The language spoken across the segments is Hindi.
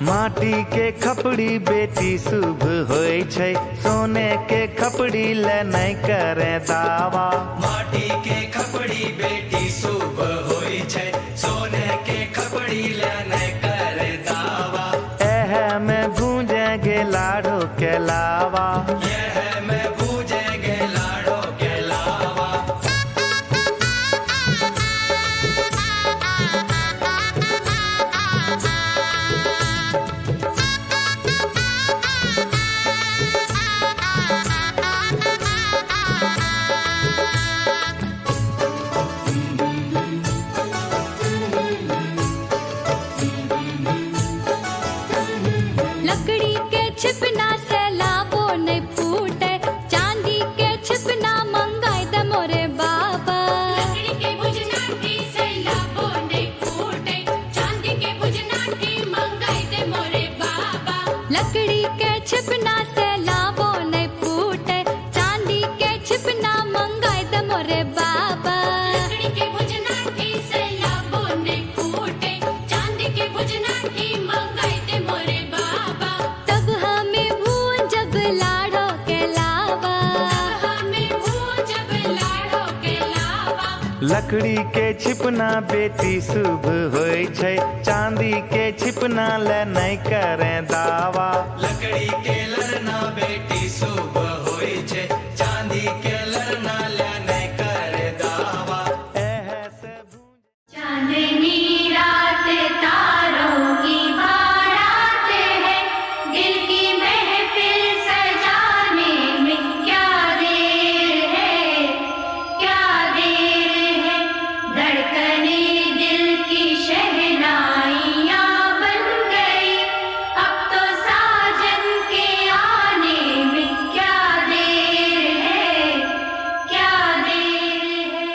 माटी के खपड़ी बेटी शुभ होय छै, सोने के खपड़ी ले नहीं करे दावा। माटी के खपड़ी बेटी शुभ होय छै, सोने के खपड़ी ले नहीं करे दावा। एह में भूंजेगे लाड़ो के लावा, यह में भूंजेगे लाड़ो के लावा। लकड़ी के छिपना से लावो नहीं फूटे, चांदी के छिपना मंगाई दे मोरे बाबा। लकड़ी के भुजनाटी से लावो नहीं फूटे, चांदी के भुजनाटी मंगाई दे मोरे बाबा। लकड़ी के छिपना से लावो नहीं फूटे, चांदी के छिपना मंगाई दे मोरे बाबा। लकड़ी के भुजनाटी से लावो नहीं फूटे, चांदी के भुजनाटी मंगाई दे मोरे बाबा। तब हमें भून जब लाड़ो के लावा, हमें भूजब लाड़ो के लावा। लकड़ी के छिपना बेटी शुभ होय छै, चांदी के छिपना ले नहीं करे दावा। लकड़ी के लरना बेटी शुभ होय छै, चांदी के लरना ले नहीं करे दावा। एह से चांदनी रात तारों की बारात है, दिल की महफिल सजाने में क्या देर है, क्या देर है। धड़कने दिल की शहनाइयाँ बन गई, अब तो साजन के आने में क्या देर है, क्या देर है।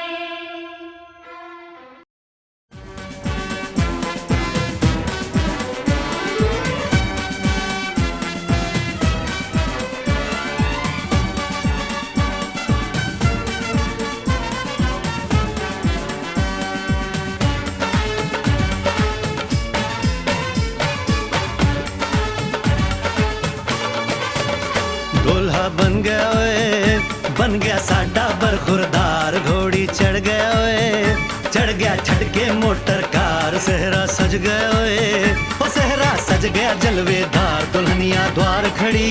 दूल्हा बन गया ओए, बन गया साडा बरखुरदार। घोड़ी चढ़ गया ओए, चढ़ गया छटके मोटर कार। सेहरा सज गया ओए, ओ सेहरा सज गया जलवेदार। दुल्हनिया द्वार खड़ी,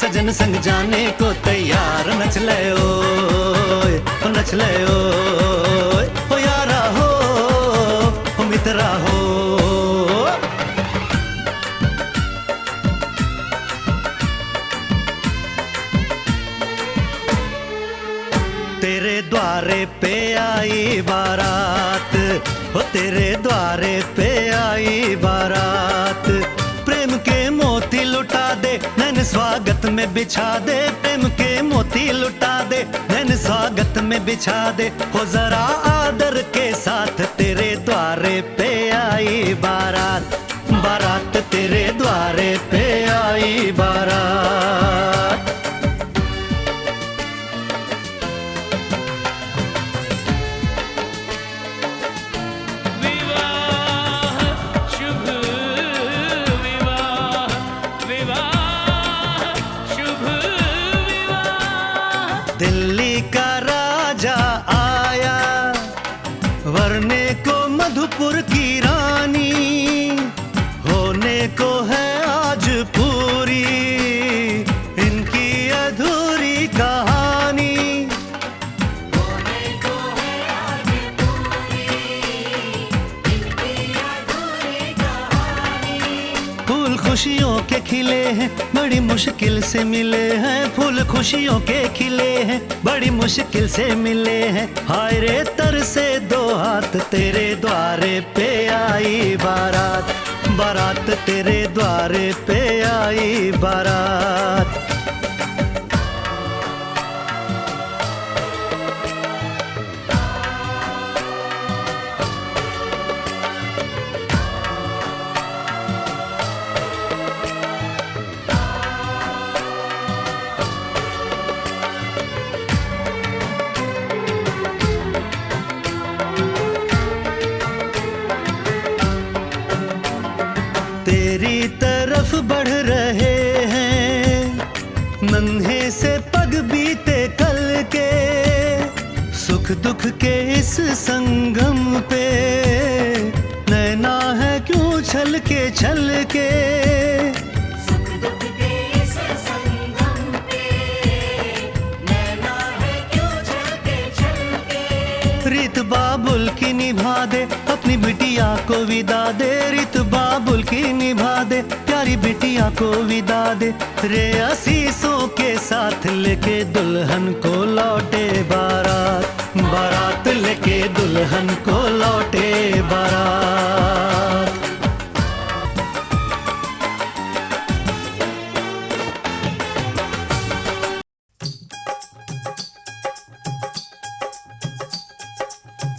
सजन संग जाने को तैयार। नच ले ओए, ओ नच ले ओए, ओ यारा हो, ओ मित्रा हो। तेरे द्वारे पे आई बारात, हो तेरे द्वारे पे आई बारात। प्रेम के मोती लुटा दे, नैन स्वागत में बिछा दे। प्रेम के मोती लुटा दे, नैन स्वागत में बिछा दे। हो जरा आदर के साथ तेरे द्वारे पे आई बारात। बारात तेरे द्वारे पे आई बारात। दिल्ली का राजा आया, वरने को मधुपुर की रानी। होने को है आज पूरी इनकी अधूरी कहानी। फूल खुशियों के खिले हैं, बड़ी मुश्किल से मिले हैं। फूल खुशियों के खिले हैं, बड़ी मुश्किल से मिले हैं। हाय रे तर से दो हाथ, तेरे द्वारे पे आई बारात। बारात तेरे द्वारे पे आई बारात। तेरी तरफ बढ़ रहे हैं, नन्हे से पग बीते कल के, सुख दुख के इस संगम पे नैना है क्यों छल के सुख दुख के इस संगम पे नैना है क्यों छल के रीत बाबुल की निभा दे, अपनी बिटिया को विदा दे, रीत बाबुल की निभा दे, प्यारी बिटिया को विदा दे, रे आशीषों के साथ लेके दुल्हन को लौटे बारात, बारात लेके दुल्हन को लौटे बारात।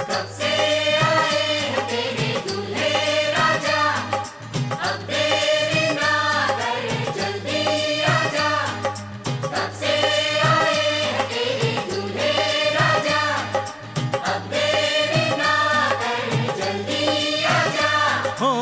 कब से आए हैं तेरे दूल्हे राजा, अब देरी ना कर जल्दी आजा। कब से आए हैं तेरे दूल्हे राजा, अब देरी ना कर जल्दी आजा। हो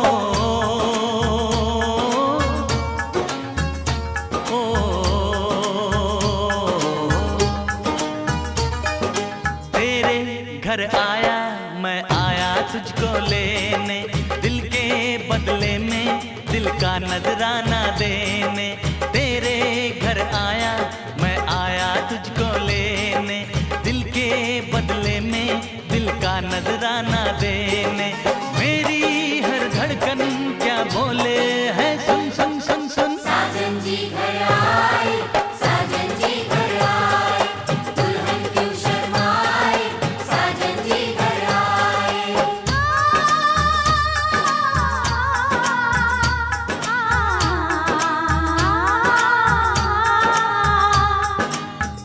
तेरे घर आया मैं आया तुझको लेने, दिल के बदले में दिल का नजराना देने। तेरे घर आया मैं आया तुझको लेने, दिल के बदले में दिल का नजराना देने। मेरी हर धड़कन क्या बोले है, सुन सुन सुन सुन। साजन जी घर आए, साजन जी घर आए, दुल्हन क्यों शर्माए, साजन जी घर आए।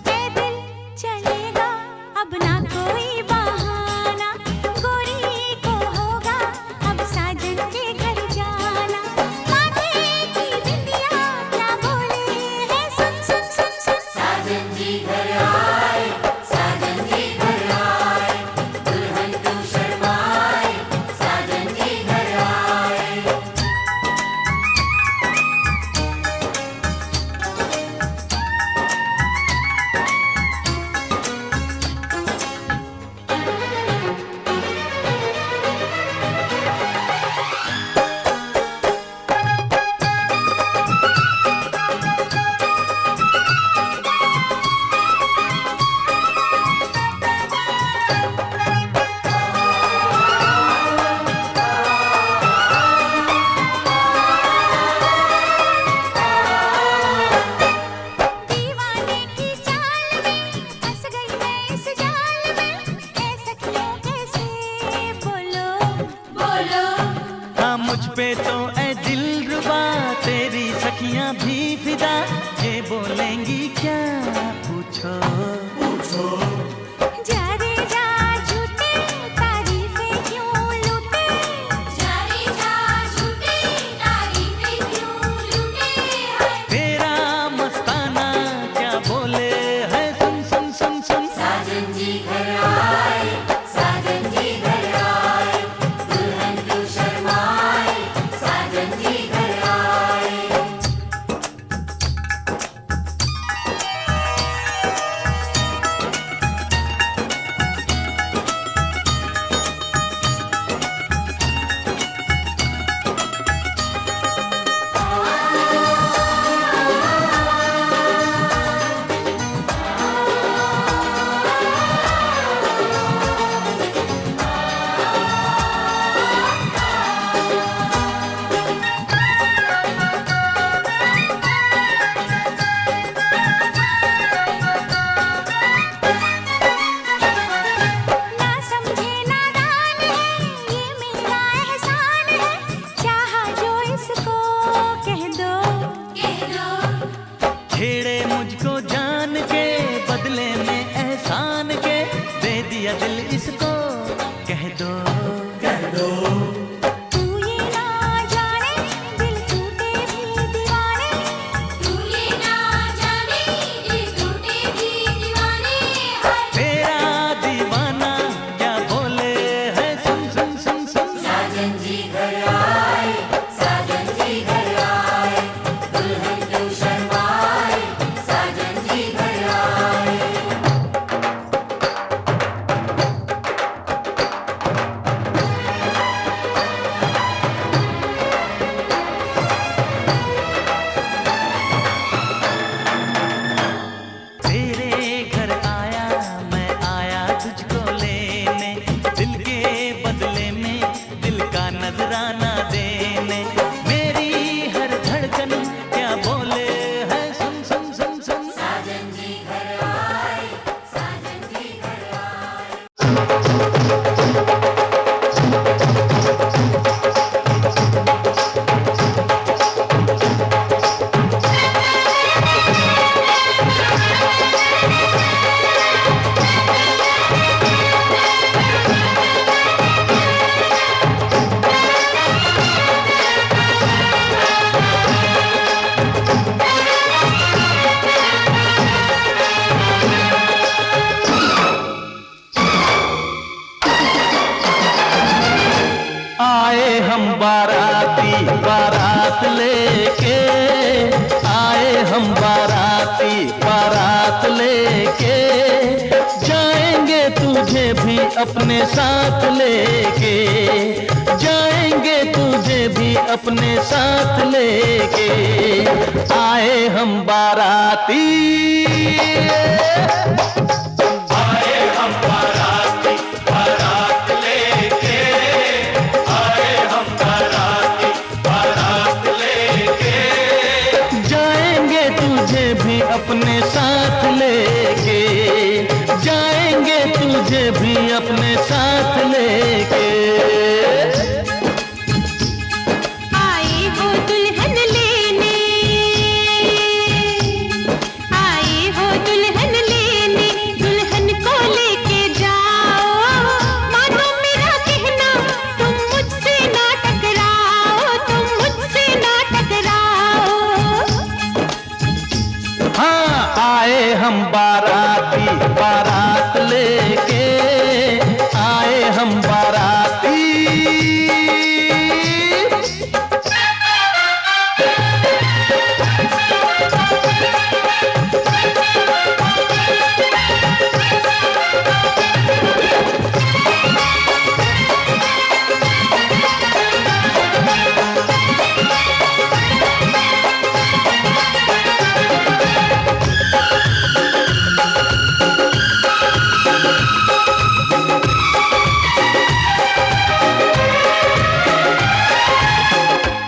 पैदल चलेगा अब ना कोई बहाना, गोरी को होगा अब साजन के घर जाना। माथे की बिंदिया क्या बोले है, सुन सुन सुन सुन। साजन जी घर आए, साजन जी घर आए, दुल्हन क्यों शर्माए, साजन जी घर आए। दीवाने की चाल में फंस गई मैं इस जाल में, ऐसा क्यों कैसे बोलो बोलो हाँ मुझ पे तो ऐ दिलरुबा तेरी सखियां भी फिदा, ये बोलेंगी क्या पूछो। जा रे जा झूठे तारीफें क्यों लूटे, जारी जा झूठी तारीफें क्यों लूटे हैं। तेरा मस्ताना क्या बोले है, सुन सुन सुन सुन। साजन जी घर आए, साजन जी घर आए, दुल्हन क्यों शर्माए, साजन जी घर आए। बाराती बारात लेके आए हम बाराती बारात लेके जाएंगे तुझे भी अपने साथ लेके जाएंगे तुझे भी अपने साथ लेके आए हम बाराती अपने साथ लेके जाएंगे तुझे भी अपने साथ लेके आए हो दुल्हन लेने आए हो दुल्हन लेने दुल्हन को लेके जाओ मानो मेरा कहना तुम मुझसे ना टकराओ तुम मुझसे ना टकराओ हाँ आए हम बाराती बारात लेके आए हम बाराती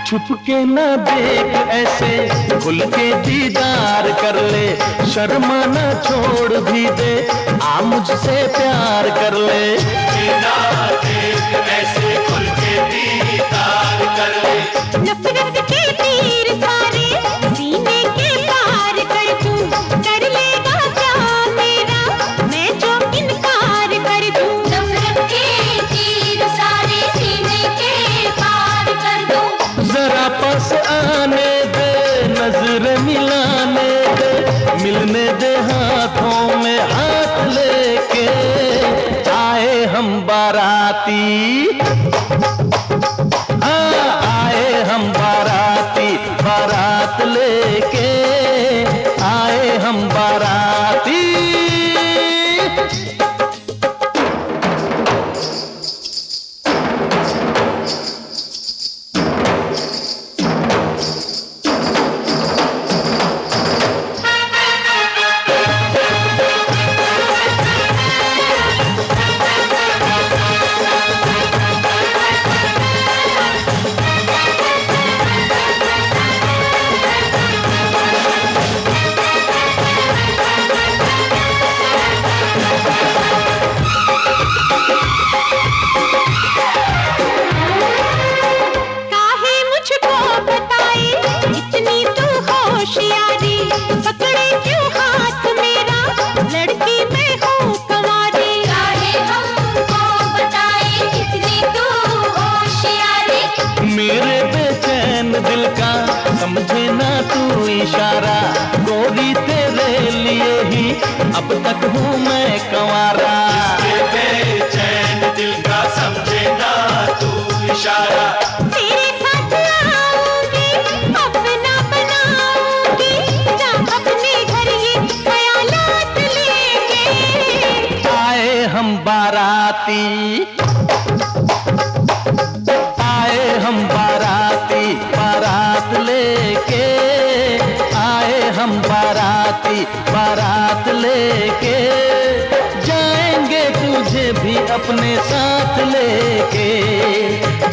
छुप के न देख ऐसे खुल के दीदार कर ले शर्मा न छोड़ भी दे आ मुझसे प्यार कर ले ऐसे खुल के दीदार कर ले नफरत के तीर सारे सीने के पार कर दूं कर लेगा क्या मेरा मैं जो इनकार कर दूं नफरत के तीर सारे सीने के पार कर दूं जरा पास आने दे नजर मिलाने दे मिलने दे हाथों में हाथ लेके आए हम बाराती हाँ आए हम बाराती बारात लेके आए हम बाराती काहे मुझको बताए इतनी तू होशियारी पकड़े क्यों हाथ मेरा लड़की मैं हूँ कंवारी काहे हमको बताए इतनी तू होशियारी मेरे बेचैन दिल का समझे ना तू इशारा गोरी तेरे लिए ही अब तक हूँ मैं कंवारा बेचैन दिल का समझे ना तू इशारा तेरे साथ आऊंगी अपना बनाऊंगी जा अपने घर ये ख्यालात लेके आए हम बाराती आए हम बाराती बारात लेके आए हम बाराती बारात लेके जाएंगे तुझे भी अपने साथ लेके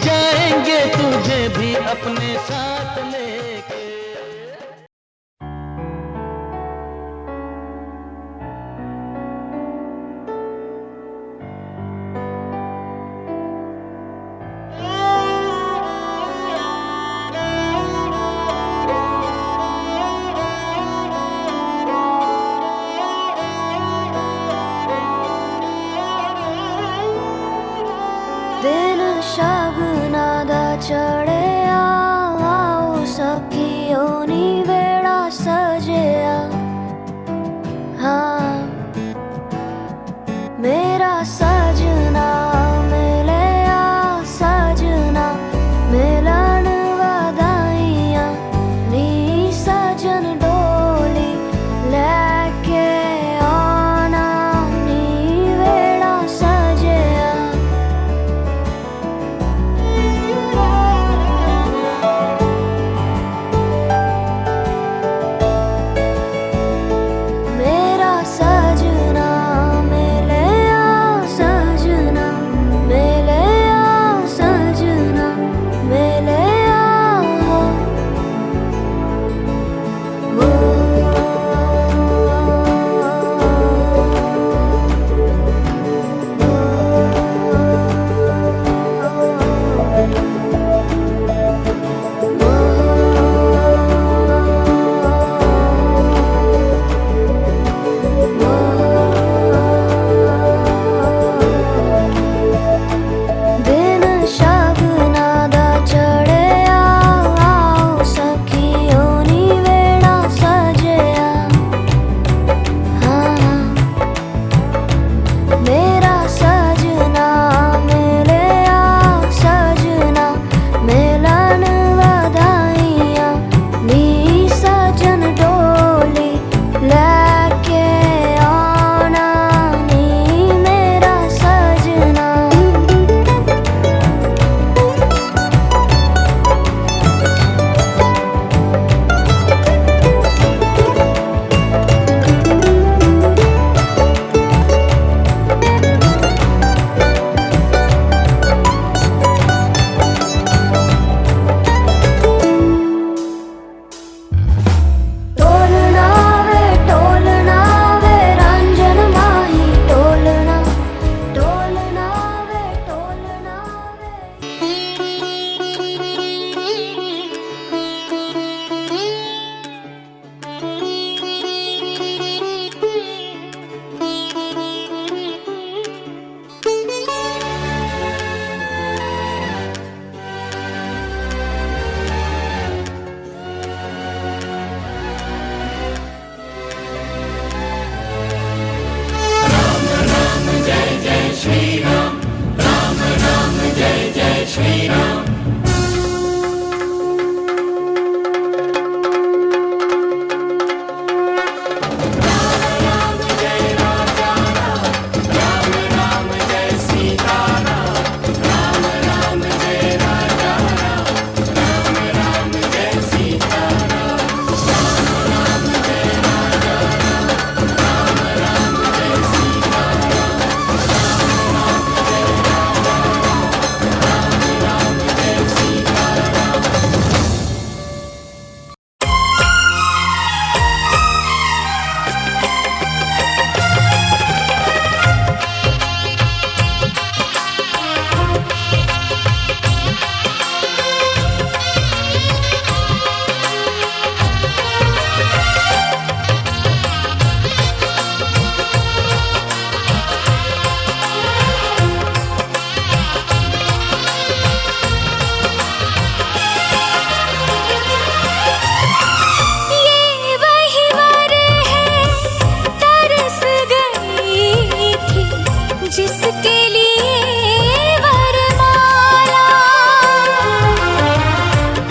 जाएंगे तुझे भी अपने साथ लेके दिन शगुना दा चढ़िया आओ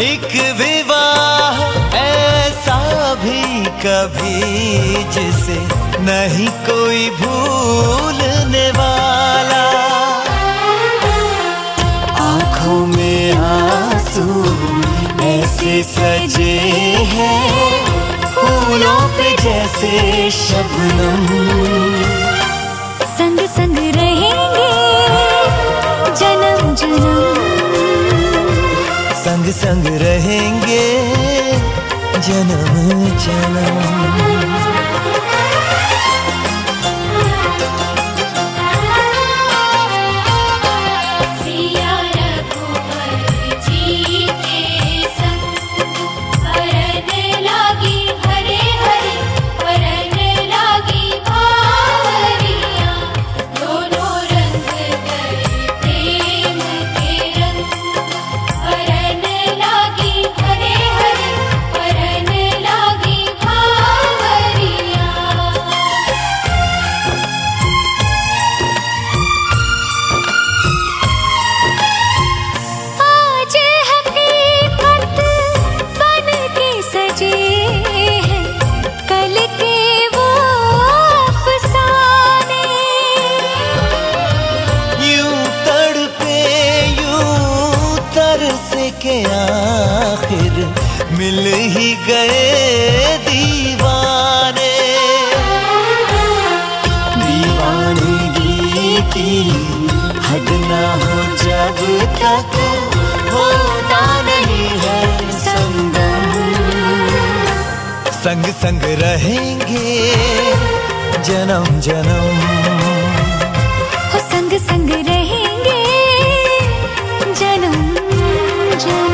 एक विवाह ऐसा भी कभी जिसे नहीं कोई भूलने वाला। आंखों में आंसू ऐसे सजे हैं फूलों पे जैसे शबनम। संग संग रहेंगे जन्म जन्म, संग संग रहेंगे जन्म जन्म। सिया रघुवर जी के संग वरन लागी हरे हरे, वरन लागी बावरियां। दोनों रंग गए प्रेम के रंग, वरन लागी हरे हरे, वरन लागी बावरियां। आज हकीकत बन के सजे हैं कल के वो अफसाने। यूं तड़पे यूं तरसे के आखिर मिल ही गए दीवाने। दीवानगी की हद ना हो जब तक होता नहीं है संगम। संग संग रहेंगे जन्म जन्म। हो संग संग रहेंगे जन्म जन्म।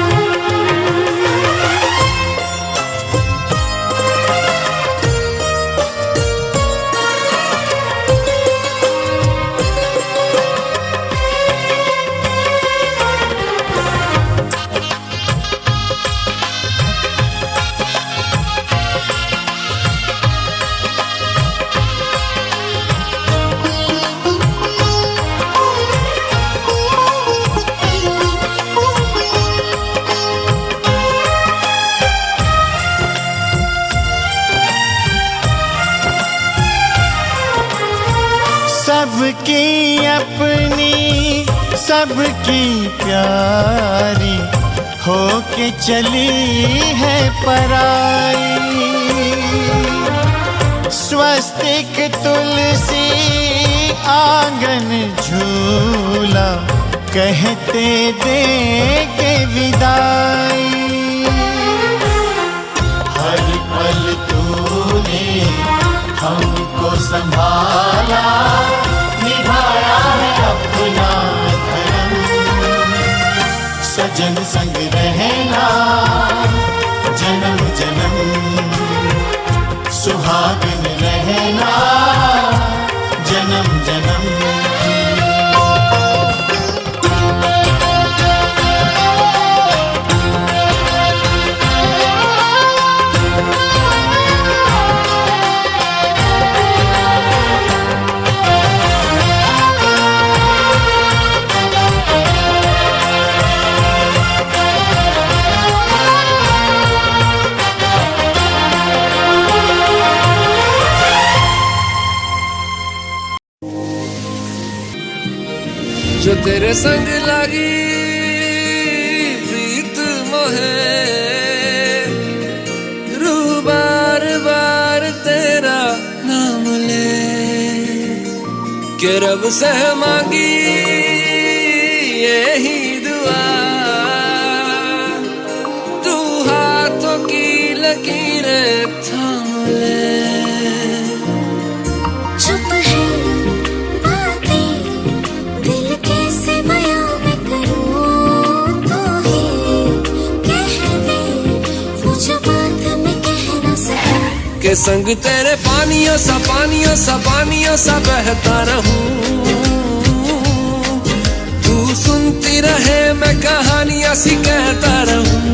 सबकी अपनी सबकी प्यारी होके चली है पराई। स्वस्तिक तुलसी आंगन झूला कहते दे के विदाई। हर पल तूने हमको संभाला, निभाया है अपना धर्म। सजन संग रहना जन्म जन्म, सुहागन रहना जन्म जन्म। जो तेरे संग लगी प्रीत मोहे, रूह बार बार तेरा नाम ले। के रब से मांगी यही दुआ, तू हाथों की लकीरें थाम ले। चुप है बातें दिल कैसे बयां मैं करूं, तो ही कह दे वो जो बात मैं कह ना सकूं। के संग तेरे पानियों सा पानियों सा पानियों सा बहता रहूं। तू सुनती रहे मैं कहानियां सी कहता रहूं।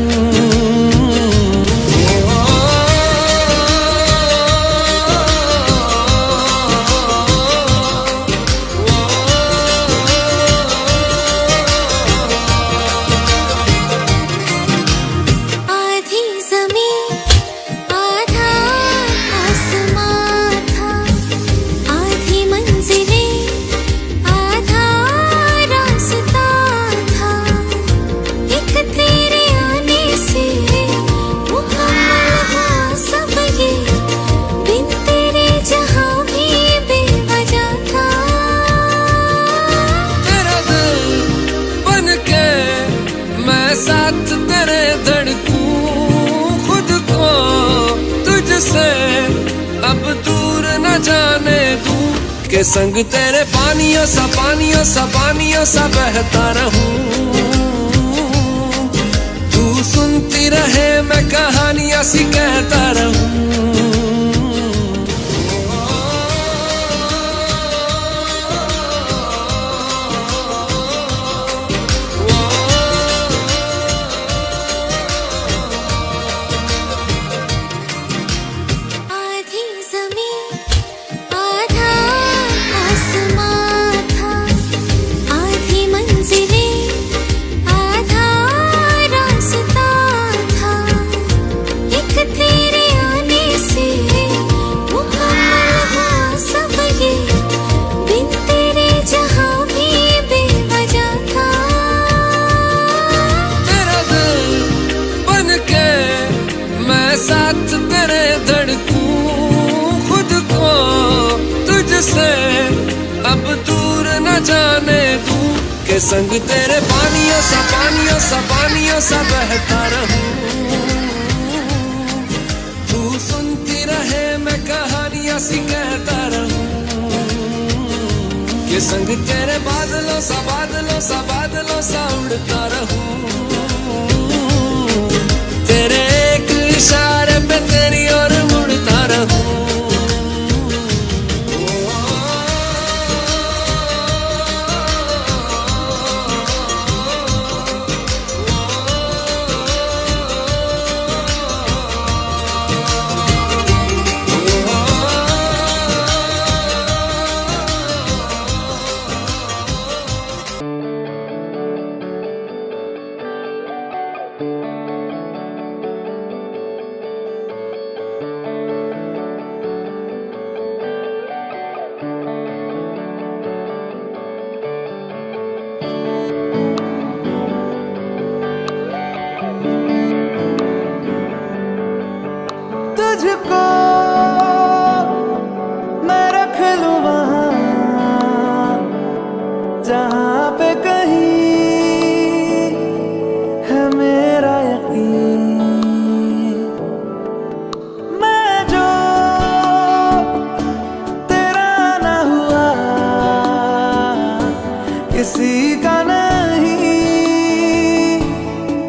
तुझसे अब दूर न जाने दूं के संग तेरे पानियों सा पानियों सा पानियों सा बहता रहूं। तू सुनती रहे मैं कहानियां सी कहता रहूं। आधी ज़मीं आधा आसमां था, आधी मंजिलें आधा रास्ता था। एक तेरे आने से मुकम्मल हुआ सब ये, बिन तेरे जहां भी बेवजह था। तेरा दिल बन के मैं साथ तेरे धड़कूं, खुद को तुझसे अब दूर न जाने दूं के संग तेरे पानियों सा पानियों सा पानियों सा बहता रहूं। तू सुनती रहे मैं कहानियां सी कहता रहूं के संग तेरे बादलों सा बादलों सा बादलों सा उड़ता रहूं। तेरे एक इशारे पे तेरी ओर मुड़ता रहूं। तुझको मैं रख लूं वहां जहां पे कहीं है मेरा यकीन। मैं जो तेरा ना हुआ किसी का नहीं,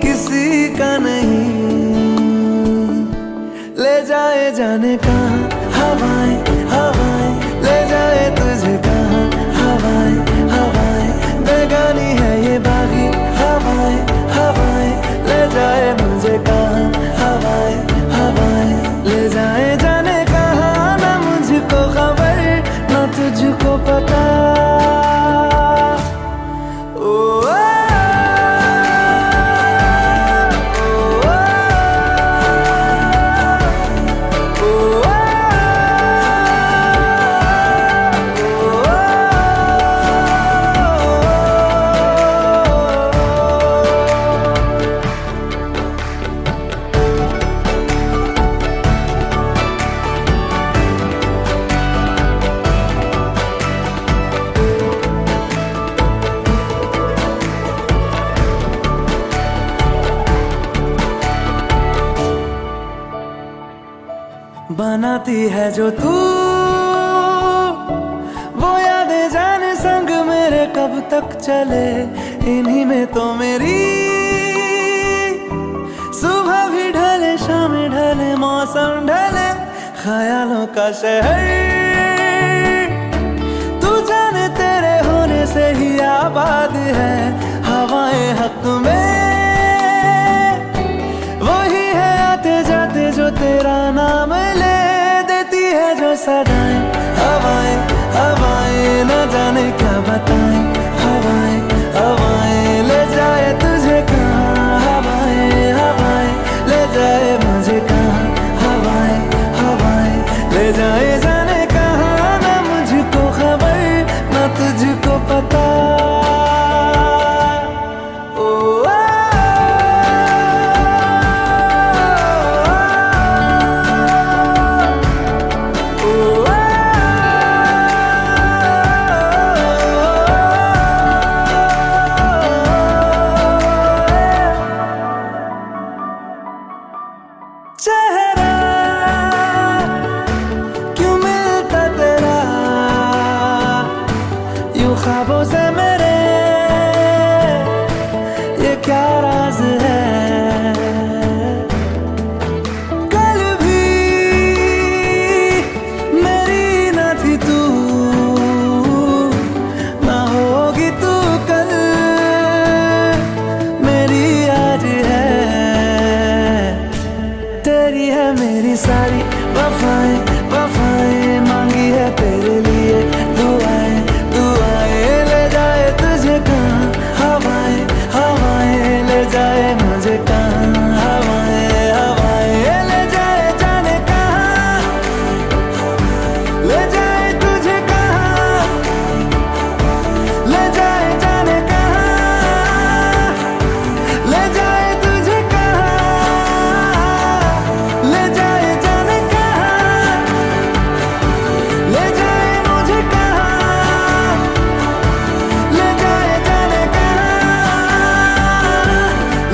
किसी का नहीं। ले जाए जाने कहाँ हवाएं हवाएं, ले जाए तुझे कहाँ हवाएं हवाएं। बेगानी है ये बागी हवाएं हवाएं, ले जाए मुझे कहाँ हवाएं हवाएं। ले जाए जाने कहाँ, ना मुझको खबर ना तुझको पता। बनाती है जो तू वो यादें जाने संग मेरे कब तक चले। इन्हीं में तो मेरी सुबह भी ढले शाम ढले मौसम ढले, ख्यालों का शहर तू जाने तेरे होने से ही आबाद है। हवाएं हक में वही है आते जाते जो तेरा नाम ले देती है जो सदाएं। हवाएं हवाएं न जाने क्या बताएं, हवाएं हवाएं ले जाए तुझे कहाँ। हवाएं हवाएं ले जाए मुझे कहाँ। हवाएं हवाएं ले जाए जाने कहाँ, ना मुझको खबर ना तुझको पता। Oh सारी वफाएं वफाएं मांगी है तेरे लिए दुआएं दुआएं ले जाए तुझे कहाँ हवाएं हवाएं ले जाए मुझे कहाँ हवाएं हवाएं ले जाए जाने कहाँ ले जाए तुझे कहाँ ले जाए जाने कहाँ ले जाए तुझे कहाँ ले जाए जाने कहाँ ले जाए मुझे कहाँ ले जाए जाने कहाँ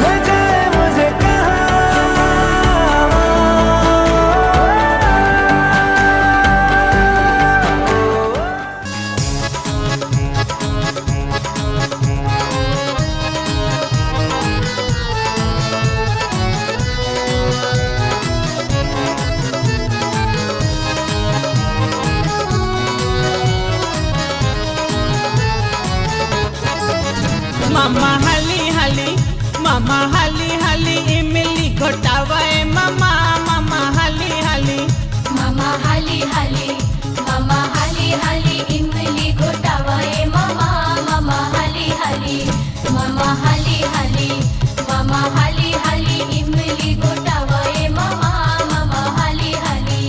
ले जाए मुझे कहाँ। मामा हाली हाली इमली घोटावाए मामा मामा हाली हाली मामा हाली हाली मामा हाली हाली इमली घोटावाए मामा मामा हाली हाली मामा हाली हाली मामा हाली हाली इमली घोटावाए मामा मामा हाली हाली।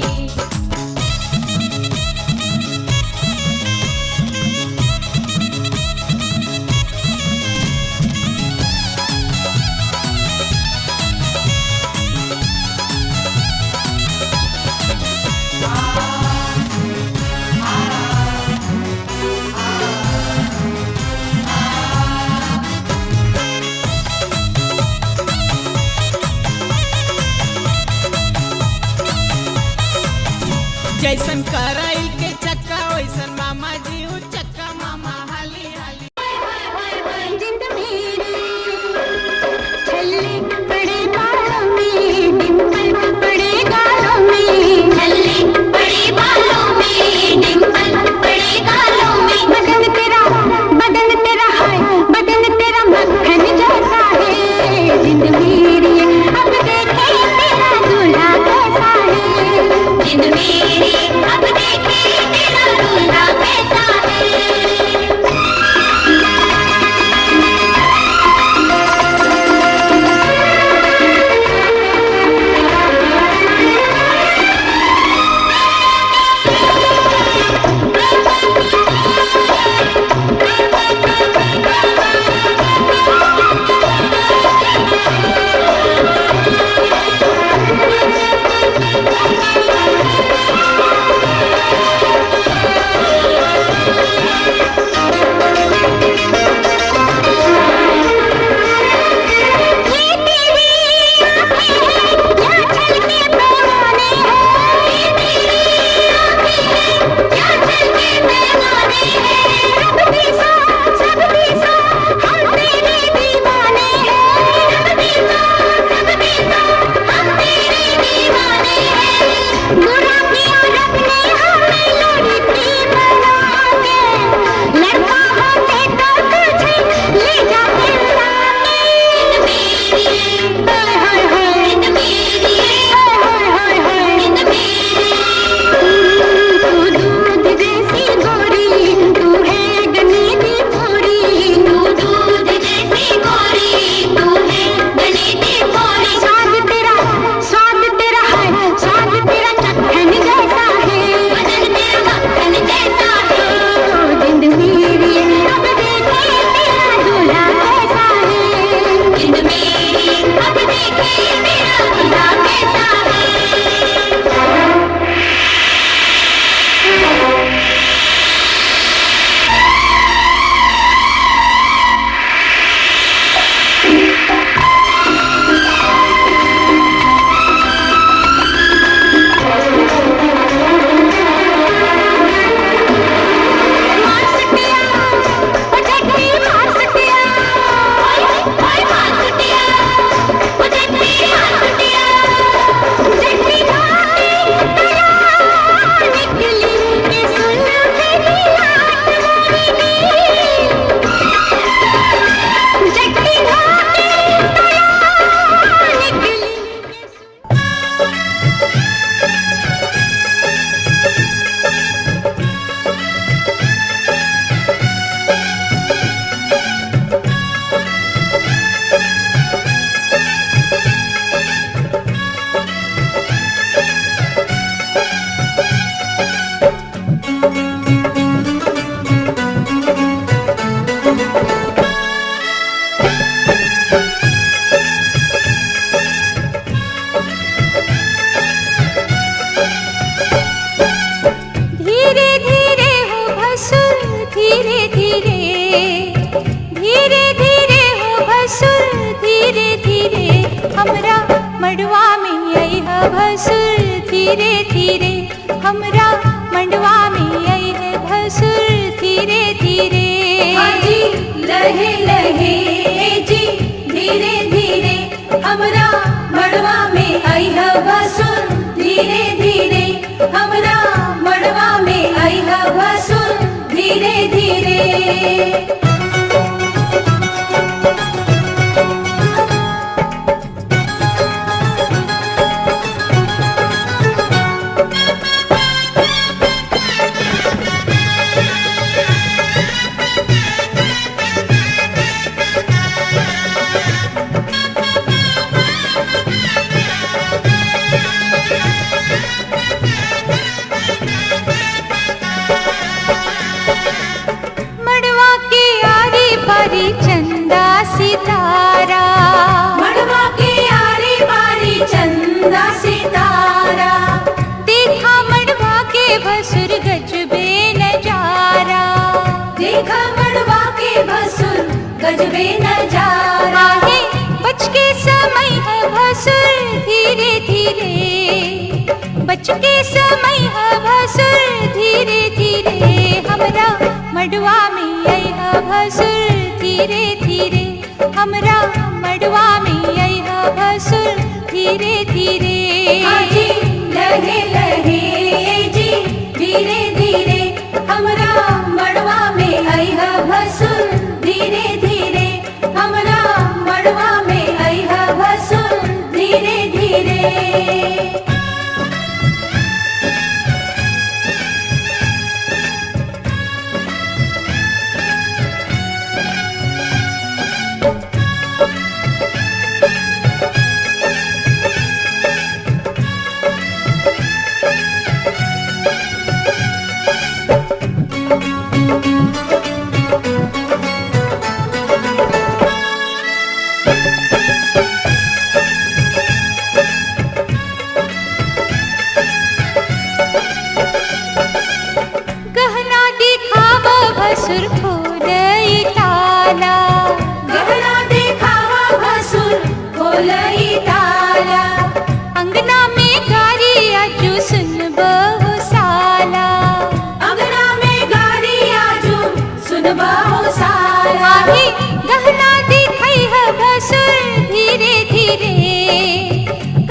जैसन कराइल के चक्का वैसन मामा जी उ चक्का मामा हाली हाली। जिंद मेरी छल्ले पड़े बालों में डिंपल पड़े गालों में छल्ले पड़े बालों में डिंपल पड़े गालों में बदन तेरा हाय बदन तेरा मक्खन जैसा है जिंद मेरी अब देखे तेरा दूल्हा कैसा है जिंद मेरी अब देखे भसुर धीरे धीरे हमरा मंडवा में आई है भसुर धीरे धीरे हाजी लहे लहे जी धीरे धीरे हमरा मड़वा में आई है भसुर धीरे धीरे हमरा मड़वा में आई है भसुर धीरे धीरे मड़वा के आरी बारी चंदा सितारा मड़वा के आरी बारी चंदा सितारा देखा मड़वा के भसुर गजबे नजारा देखा मड़वा के भसुर गजबे नजारा आहे बच के समय है भसुर धीरे धीरे बच के समय है भसुर धीरे धीरे हमरा मड़वा में आई है भसुर धीरे धीरे हमरा मड़वा में आई है भसुर धीरे धीरे हाजी लहे लहे जी धीरे धीरे हमरा मड़वा में आई है भसुर धीरे धीरे हमरा मड़वा में आई है भसुर धीरे धीरे गहना दिखाव भसुर खोलई ताला गहना देखावा भसुर खोलई ताला अंगना में गारी आजू सुन बहु साला अंगना में गारी आजू सुनबा हो साला आहे गहना दिखाई है भसुर धीरे धीरे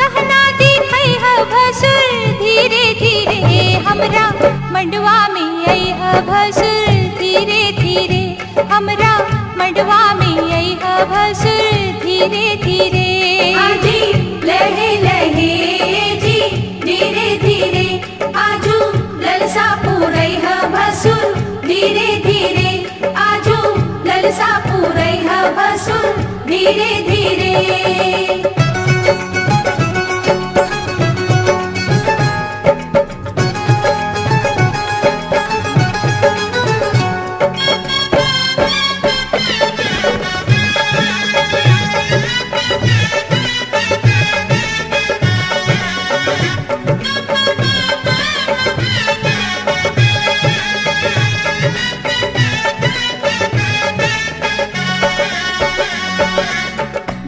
गहना दिखाई है भसुर धीरे धीरे हमरा मंडवा में आई है भसुर धीरे धीरे हमरा मंडवा में आई है भसुर धीरे धीरे हाजी लहे लहे जी धीरे धीरे आजू ललसा पूरई है भसुर धीरे धीरे आजू ललसा पूरई है भसुर धीरे धीरे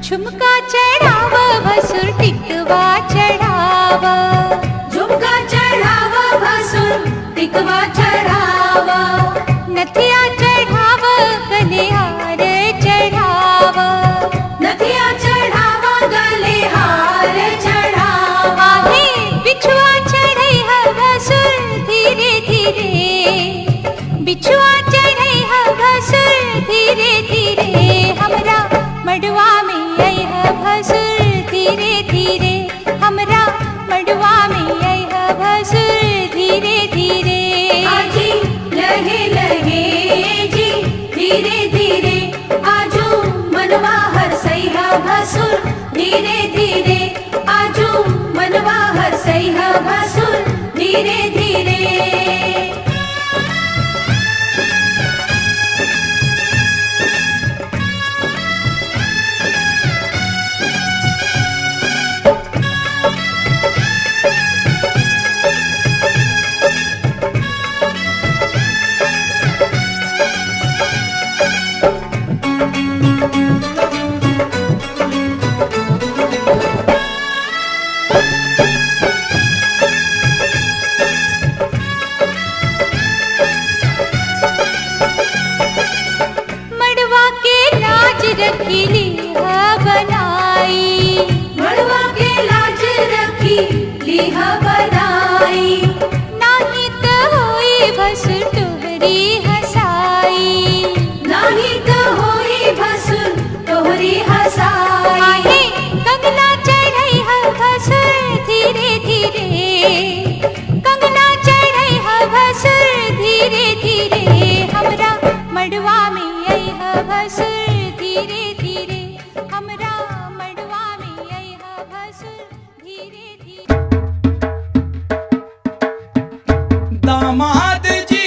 झुमका चढ़ दीह बधाई। नाही त होई भसुर तोहरी हसाई। नाही त होई भसुर तोहरी हसाई। आहे कंगना चढ़ई ह भसुर धीरे धीरे। कंगना चढ़ई ह भसुर धीरे धीरे। हमरा मड़वा में आई ह भसुर धीरे धीरे। हमरा मड़वा में आई ह भसुर धीरे धीरे। दामाद जी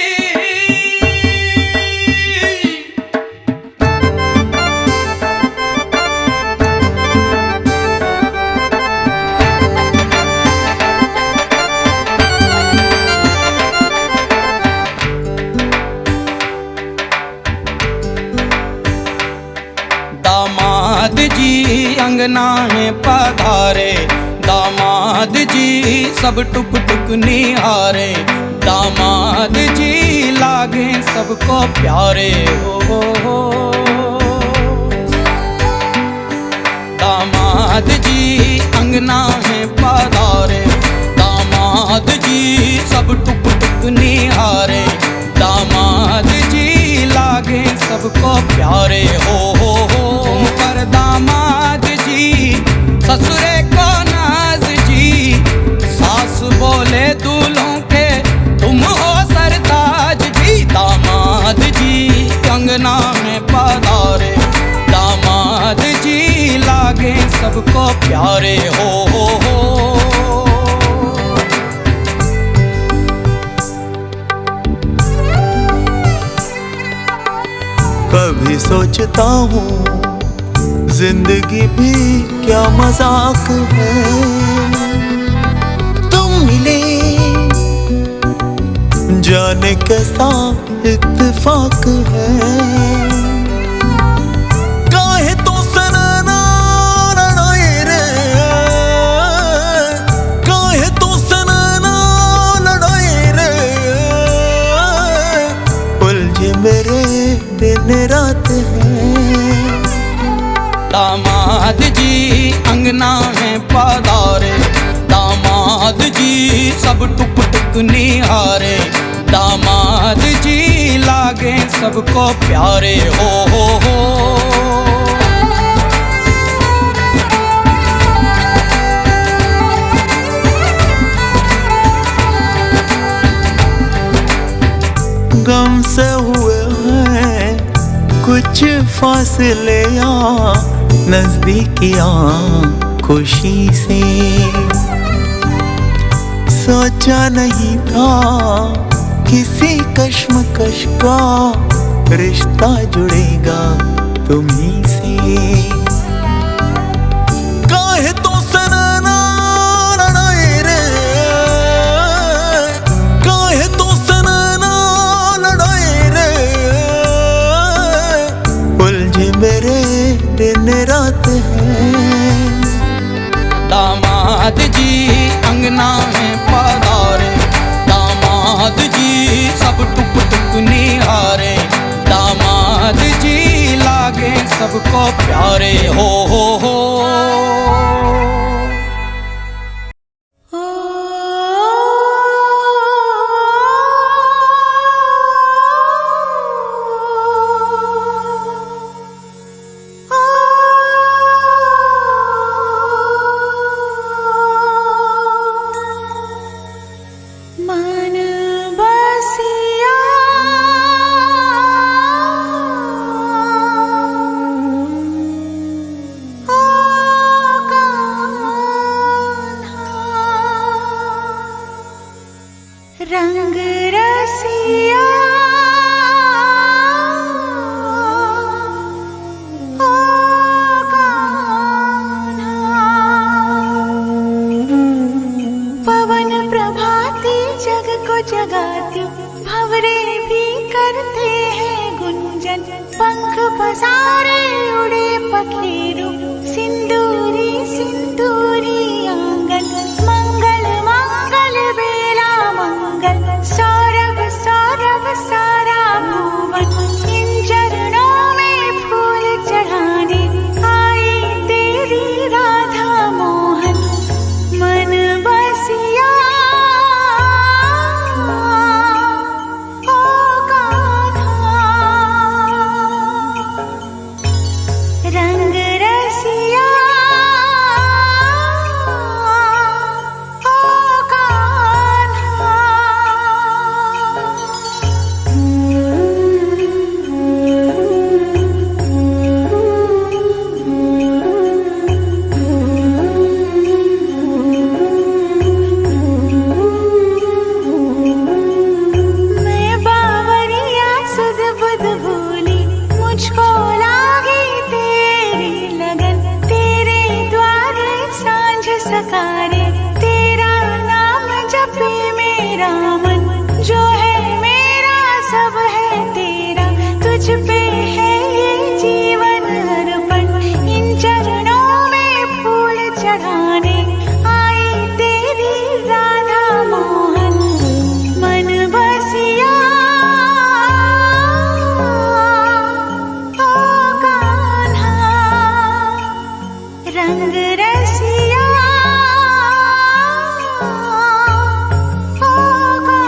दामाद जी अंगना में पधारे। दामाद जी सब टुक टुक निहारे। दामाद जी लागे सबको प्यारे हो। दामाद जी अंगना में पधारे। दामाद जी सब टुक टुक निहारे। दामाद जी लागे सबको प्यारे हो। पर दामाद जी ससुरे को नाज जी। सास बोले दूल्हों के तुम हो सरताज जी। दामाद जी अंगना में पधारे। दामाद जी लागे सबको प्यारे हो। कभी सोचता हूँ जिंदगी भी क्या मजाक है। तुम मिले जाने कैसा इत्तेफाक है। काहे तो सनना लड़ाई रे। काहे तो सनना लड़ाई रे। उलझे मेरे दिन रात है। दामाद जी अंगना में पधारे। दामाद जी सब टुक टुक निहारे। दामाद जी लागे सबको प्यारे हो। गम से हुए हैं कुछ फासले या नजदीकियां खुशी से। सोचा नहीं था किसी कश्मकश का रिश्ता जुड़ेगा तुम्ही से। काहे तो सनना लड़ाई रे। काहे तो सनना लड़ाई रे। उलझे मेरे दिन रात है। दामाद जी अंगना में पधारे। दामाद जी सब टुक टुक निहारे। दामाद जी लागे सबको प्यारे हो। मन बसिया ओ कान्हा। रंग रसिया ओ कान्हा। पवन प्रभाती जग को जगाती। भंवरे भी करते हैं गुंजन। पंख पसारे उड़े पखेरु। सिंदूरी सिंदूरी आंगन। मंगल मंगल बेला मंगल। सौरभ सौरभ सारा भुवन। इन चरणों में फूल चढ़ाने आई तेरी राधा मोहन। मन बसी सकारे तेरा नाम जपे मेरा मन जो है मेरा सब है तेरा तुझ पे है ये जीवन अर्पण इन चरणों में फूल चढ़ाने आई तेरी राधा मोहन मन बसिया ओ कान्हा रंग रसिया ओ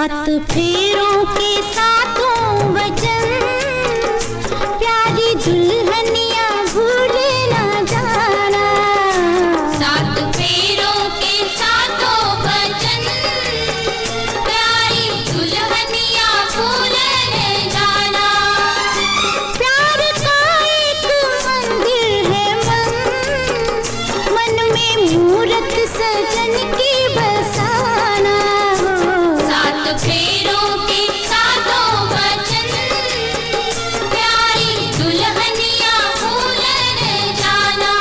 सात फेरों के सातों वचन, प्यारी दुल्हनिया भूल न जाना। सात फेरों के सातों वचन, प्यारी दुल्हनिया भूल न जाना। प्यार का एक मंदिर है मन में मूरत सजन की बसाना। सात फेरों के सातों वचन, प्यारी दुल्हनिया भूल न जाना।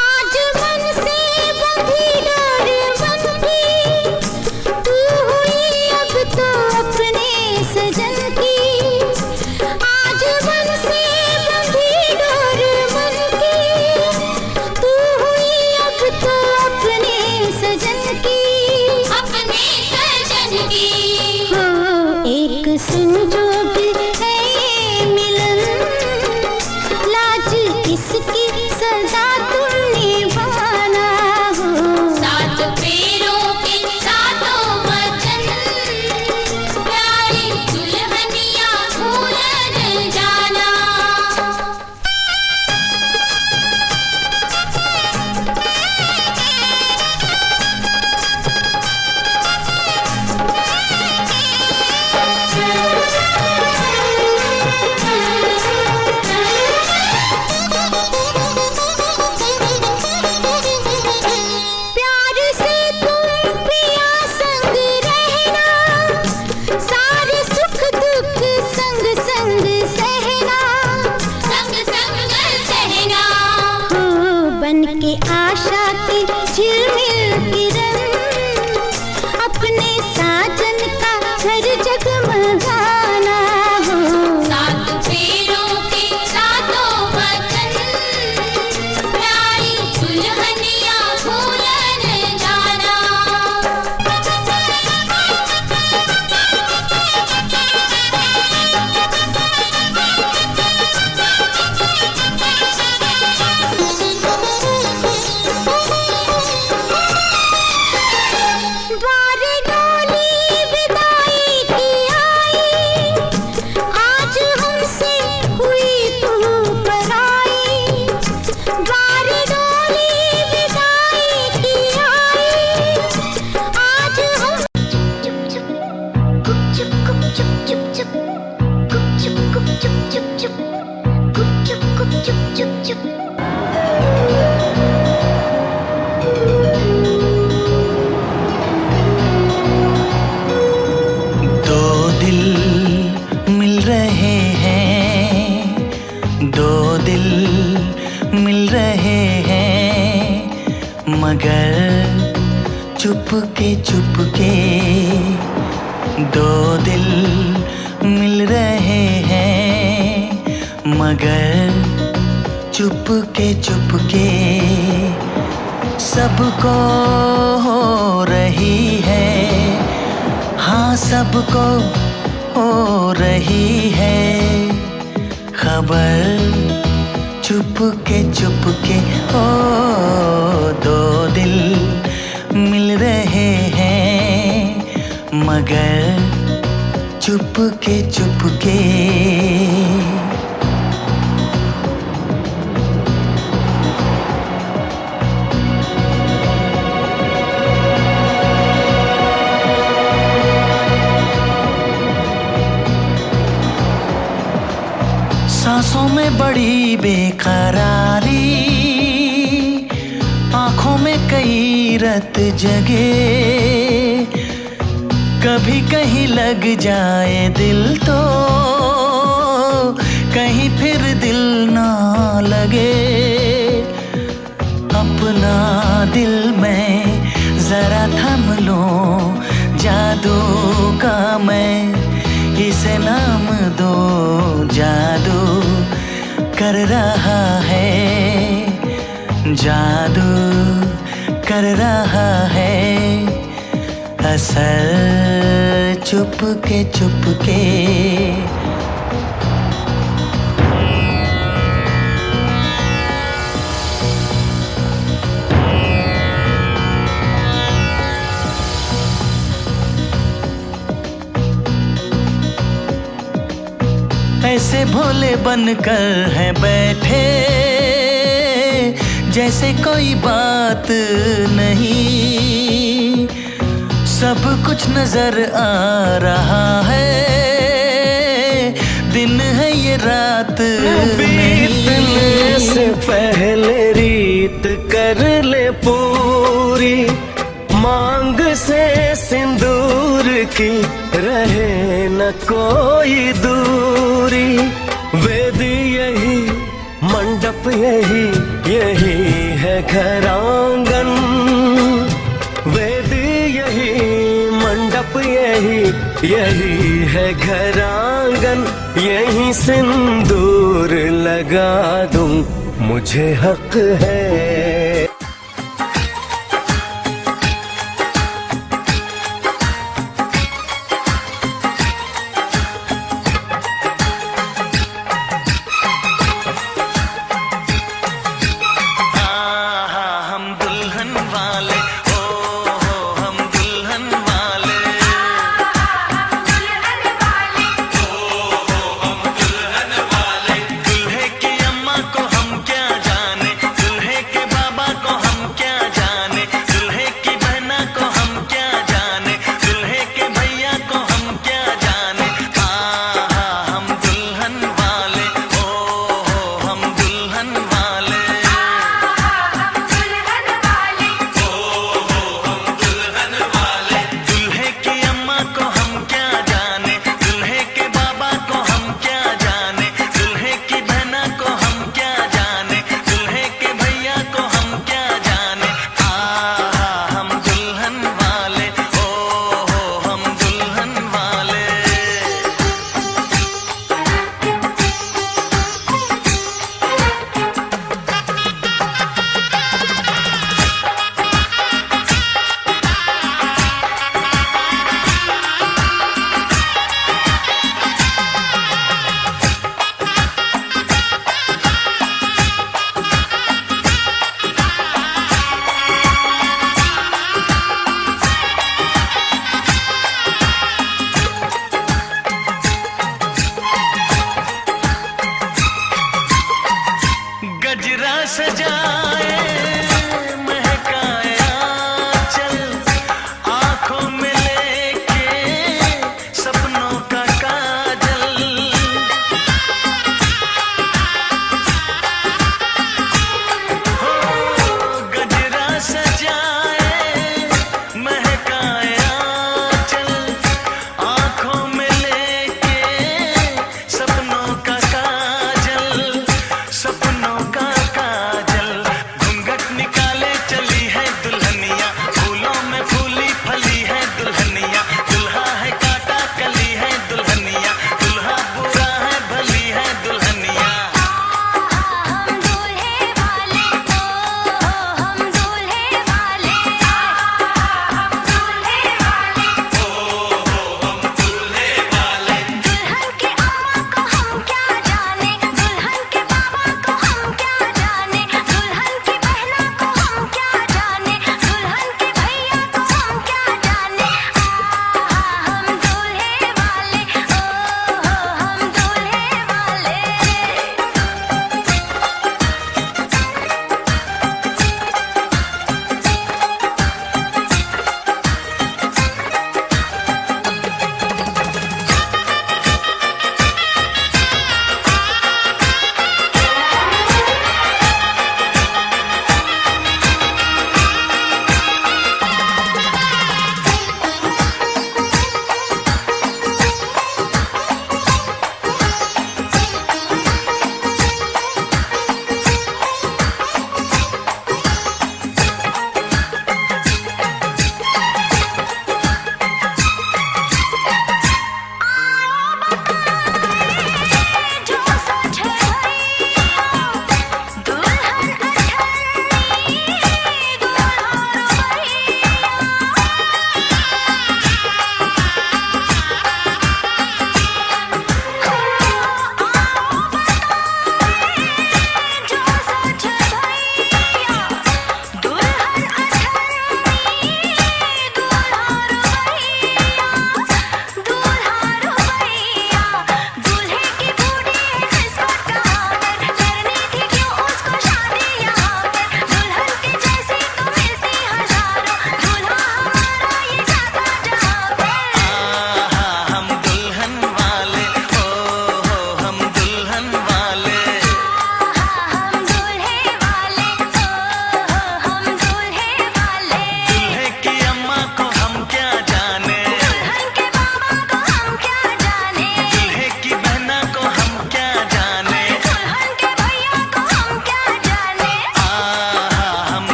आज मन से बंधी डोर बंधी, तू हुई अब तो अपने सजन की। आज मन से बंधी डोर बंधी, तू हुई अब तो अपने सजन की। अपने सजन की हो एक संजोग है ये मिलन, लाज किसकी सदा तुम निभाना। हो सात फेरों के सातों वचन, प्यारी दुल्हनिया भूल न जाना। प्यार से तुम पिया संग रहना, सारे सुख दुख संग संग सहना। संग संग सहना हो बन के आशा की झिलमिल किरण, अपने साजन का घर जगमगाना। हो सात फेरों के सातों वचन, प्यारी दुल्हनिया भूल न जाना। द्वारे डोली विदाई की आई, आज हमसे हुई तू पराई। द्वारे डोली विदाई की आई, आज हम चुप चुप गुप चुप गुप चुप चुप चुप गुप चुप गुप चुप चुप चुप गुप चुप गुप चुप चुप चुप। दो दिल मिल रहे हैं, दो दिल मिल रहे हैं, मगर चुपके चुपके। दो दिल मिल रहे हैं, मगर चुपके चुपके। सबको हो रही है, हाँ सबको हो रही है खबर, चुपके चुपके। ओ दो दिल मिल रहे हैं, मगर चुपके चुपके। सांसों में बड़ी बेकरारी, आंखों में कई रत जगे। कभी कहीं लग जाए दिल तो कहीं फिर दिल ना लगे। अपना दिल में जरा थम लो, जादू का मैं इसे नाम दो जादू। कर रहा है, जादू कर रहा है, असर चुपके चुपके। ऐसे भोले बनकर हैं बैठे, जैसे कोई बात नहीं, सब कुछ नजर आ रहा है, दिन है ये रात बीतने से पहले रीत कर ले पूरी, मांग से सिंदूर की रहे न कोई दूरी। वेद यही, मंडप यही, यही है घर आंगन। वेद यही, मंडप यही, यही है घर आंगन। यही सिंदूर लगा दूं, मुझे हक है। सजाए महकाए आंचल, आंखों में लेके सपनों का काजल। हो गजरा सजाए महकाए आंचल, आंखों में लेके सपनों का काजल, सपनों का काजल।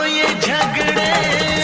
ये झगड़े